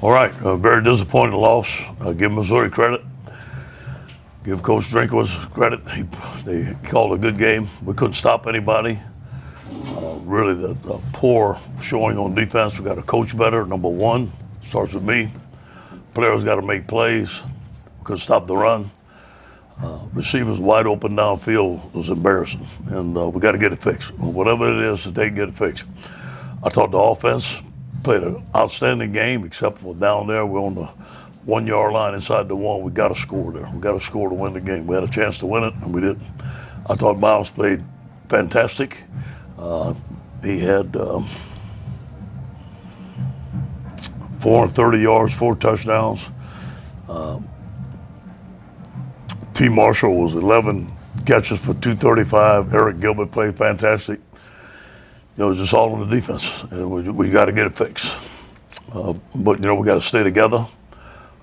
All right, very disappointing loss. Give Missouri credit. Give Coach Drinkwitz credit. They called a good game. We couldn't stop anybody. Really, the poor showing on defense. We got to coach better. Number one starts with me. Players got to make plays. We couldn't stop the run. Receivers wide open downfield was embarrassing, and we got to get it fixed. Whatever it is, they can get it fixed. I thought the offense played an outstanding game, except for down there. We're on the 1 yard line inside the one. We got to score there. We got to score to win the game. We had a chance to win it, and we didn't. I thought Myles played fantastic. He had 430 yards, 4 touchdowns. T. Marshall was 11 catches for 235. Arik Gilbert played fantastic. It was just all on the defense, and we got to get it fixed. But we got to stay together.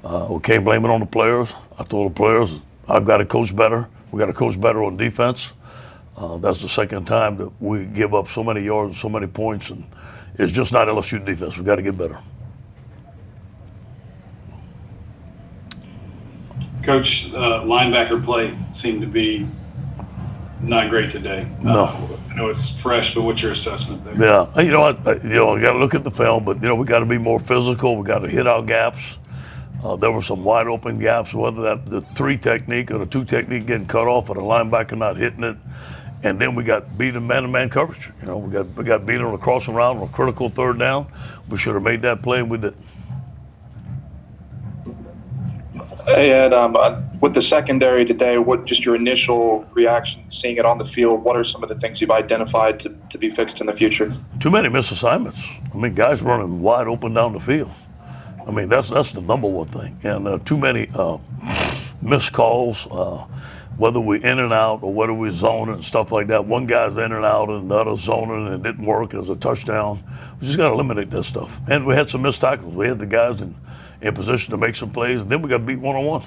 We can't blame it on the players. I told the players, I've got to coach better. We got to coach better on defense. That's the second time that we give up so many yards and so many points, and it's just not LSU defense. We got to get better. Coach, linebacker play seemed to be not great today. No. I know it's fresh, but what's your assessment there? Yeah, you know what? We got to look at the film, but we got to be more physical. We got to hit our gaps. There were some wide open gaps, whether that the 3 technique or the 2 technique getting cut off, or the linebacker not hitting it, and then we got beat in man-to-man coverage. We got beat on a crossing route on a critical 3rd down. We should have made that play, and we didn't. Hey, Ed, with the secondary today, what just your initial reaction seeing it on the field? What are some of the things you've identified to be fixed in the future? Too many missed assignments. Guys running wide open down the field. That's the number one thing. And too many missed calls, whether we in and out or whether we zoning and stuff like that. One guy's in and out and the other zoning and it didn't work. It was a touchdown. We just got to eliminate that stuff. And we had some missed tackles. We had the guys in position to make some plays, and then we got beat one-on-one.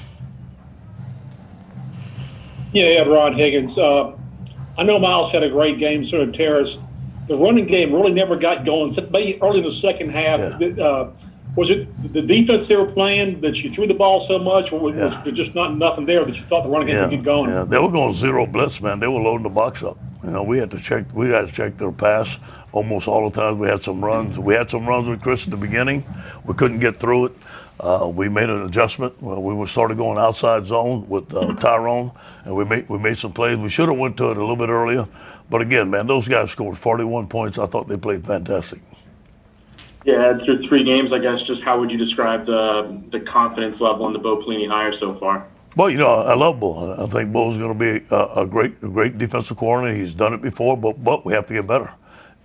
Yeah, Ron Higgins. I know Myles had a great game, so did Terrace. The running game really never got going. Maybe early in the second half. Yeah. Was it the defense they were playing that you threw the ball so much, or was there just nothing there that you thought the running game would get going? Yeah, they were going zero blitz, man. They were loading the box up. We had to check their pass almost all the time. We had some runs. We had some runs with Chris at the beginning. We couldn't get through it. We made an adjustment. We started going outside zone with Tyrion, and we made some plays. We should have went to it a little bit earlier, but again, man, those guys scored 41 points. I thought they played fantastic. Yeah, through 3 games, I guess. Just how would you describe the confidence level in the Bo Pelini hire so far? Well, I love Bo. I think Bo's going to be a great defensive coordinator. He's done it before, but we have to get better.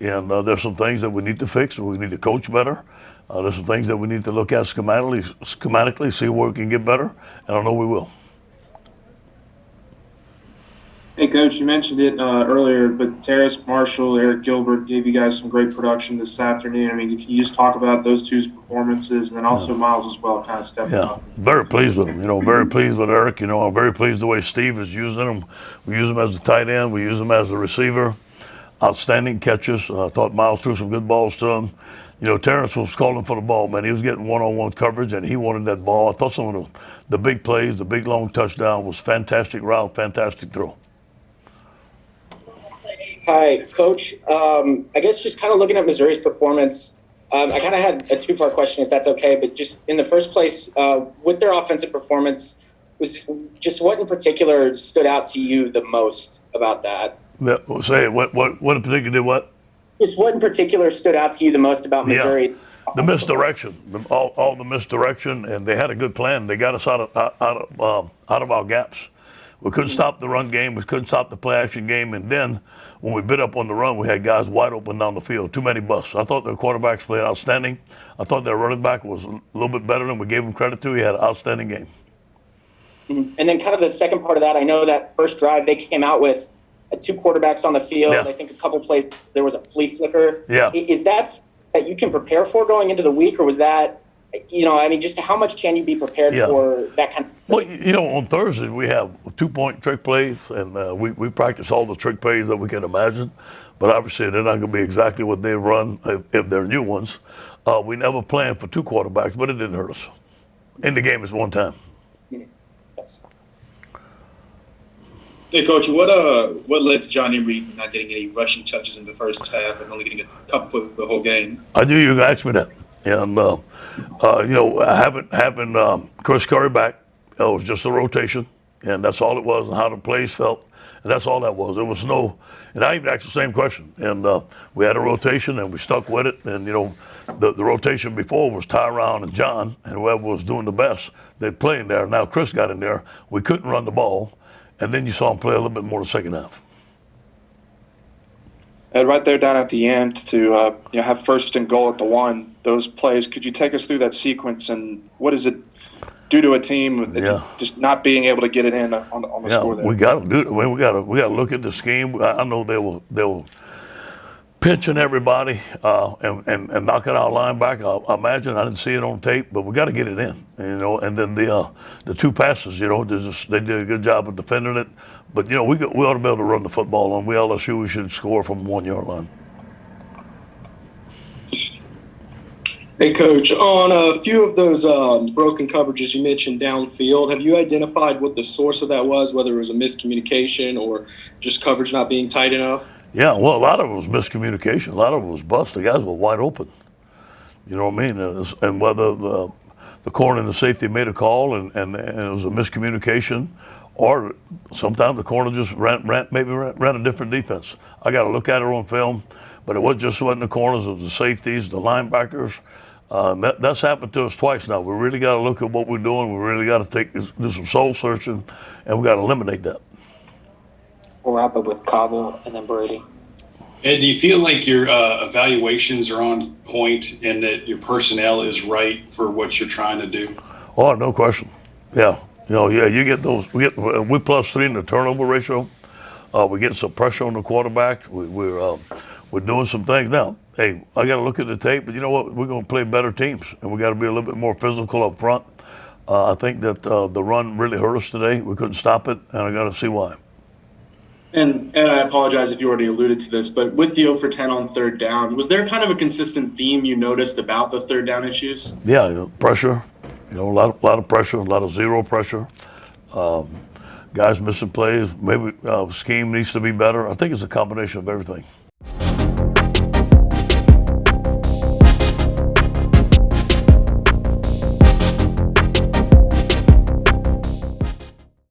And there's some things that we need to fix. We need to coach better. There's some things that we need to look at schematically, see where we can get better, and I know we will. Hey, Coach, you mentioned it earlier, but Terrace, Marshall, Arik Gilbert gave you guys some great production this afternoon. Can you just talk about those 2's performances, and then also Myles as well, kind of stepping up? Very pleased with him. Very pleased with Arik. I'm very pleased the way Steve is using him. We use him as a tight end. We use him as a receiver. Outstanding catches. I thought Myles threw some good balls to him. Terrace was calling for the ball, man. He was getting one-on-one coverage, and he wanted that ball. I thought some of the big plays, the big long touchdown was fantastic route, fantastic throw. Hi, Coach. I guess just kind of looking at Missouri's performance, I kind of had a 2-part question, if that's okay. But just in the first place, with their offensive performance, was just what in particular stood out to you the most about that? Say it. What in particular did what? Just what in particular stood out to you the most about Missouri? Yeah. The misdirection, all the misdirection, and they had a good plan. They got us out of our gaps. We couldn't stop the run game. We couldn't stop the play action game. And then when we bit up on the run, we had guys wide open down the field. Too many busts. I thought their quarterbacks played outstanding. I thought their running back was a little bit better than we gave him credit to. He had an outstanding game. Mm-hmm. And then kind of the second part of that, I know that first drive they came out with 2 quarterbacks on the field. Yeah. I think a couple plays there was a flea flicker. Yeah. Is that you can prepare for going into the week, or was that, just how much can you be prepared for that kind of thing? Well, on Thursdays we have 2-point trick plays, and we practice all the trick plays that we can imagine. but obviously they're not going to be exactly what they run if they're new ones. We never planned for 2 quarterbacks, but it didn't hurt us. In the game is one time. Thanks. Hey, Coach, what led to Johnny Reed not getting any rushing touches in the first half and only getting a couple for the whole game? I knew you were going to ask me that. And, having Chris Curry back, it was just a rotation, and that's all it was, and how the plays felt. And that's all that was. There was no, and I even asked the same question. And we had a rotation, and we stuck with it. And, the rotation before was Tyrion and John, and whoever was doing the best, they're playing there. Now Chris got in there. We couldn't run the ball. And then you saw him play a little bit more the second half. And right there down at the end to have first and goal at the 1, those plays, could you take us through that sequence and what does it do to a team that just not being able to get it in on the score there? We got to do it. We got to look at the scheme. I know they will pinching everybody and knocking our line back. I imagine I didn't see it on tape, but we got to get it in. And then the 2 passes, they did a good job of defending it. But we ought to be able to run the football, and we should score from the 1-yard line. Hey, Coach, on a few of those broken coverages you mentioned downfield, have you identified what the source of that was, whether it was a miscommunication or just coverage not being tight enough? Yeah, well, a lot of it was miscommunication. A lot of it was bust. The guys were wide open. You know what I mean? And whether the corner and the safety made a call and it was a miscommunication, or sometimes the corner just ran a different defense. I got to look at it on film, but it wasn't the corners, it was the safeties, the linebackers. That's happened to us twice now. We really got to look at what we're doing. We really got to do some soul searching, and we got to eliminate that. We'll wrap up with Cobble and then Brady. Ed, do you feel like your evaluations are on point and that your personnel is right for what you're trying to do? Oh, no question. Yeah. You get those. We +3 in the turnover ratio. We're getting some pressure on the quarterback. We're doing some things now. Hey, I got to look at the tape, but you know what? We're going to play better teams, and we got to be a little bit more physical up front. I think that the run really hurt us today. We couldn't stop it, and I got to see why. And I apologize if you already alluded to this, but with the 0 for 10 on 3rd down, was there kind of a consistent theme you noticed about the 3rd down issues? Yeah, pressure. A lot of pressure, a lot of zero pressure. Guys missing plays. Maybe scheme needs to be better. I think it's a combination of everything.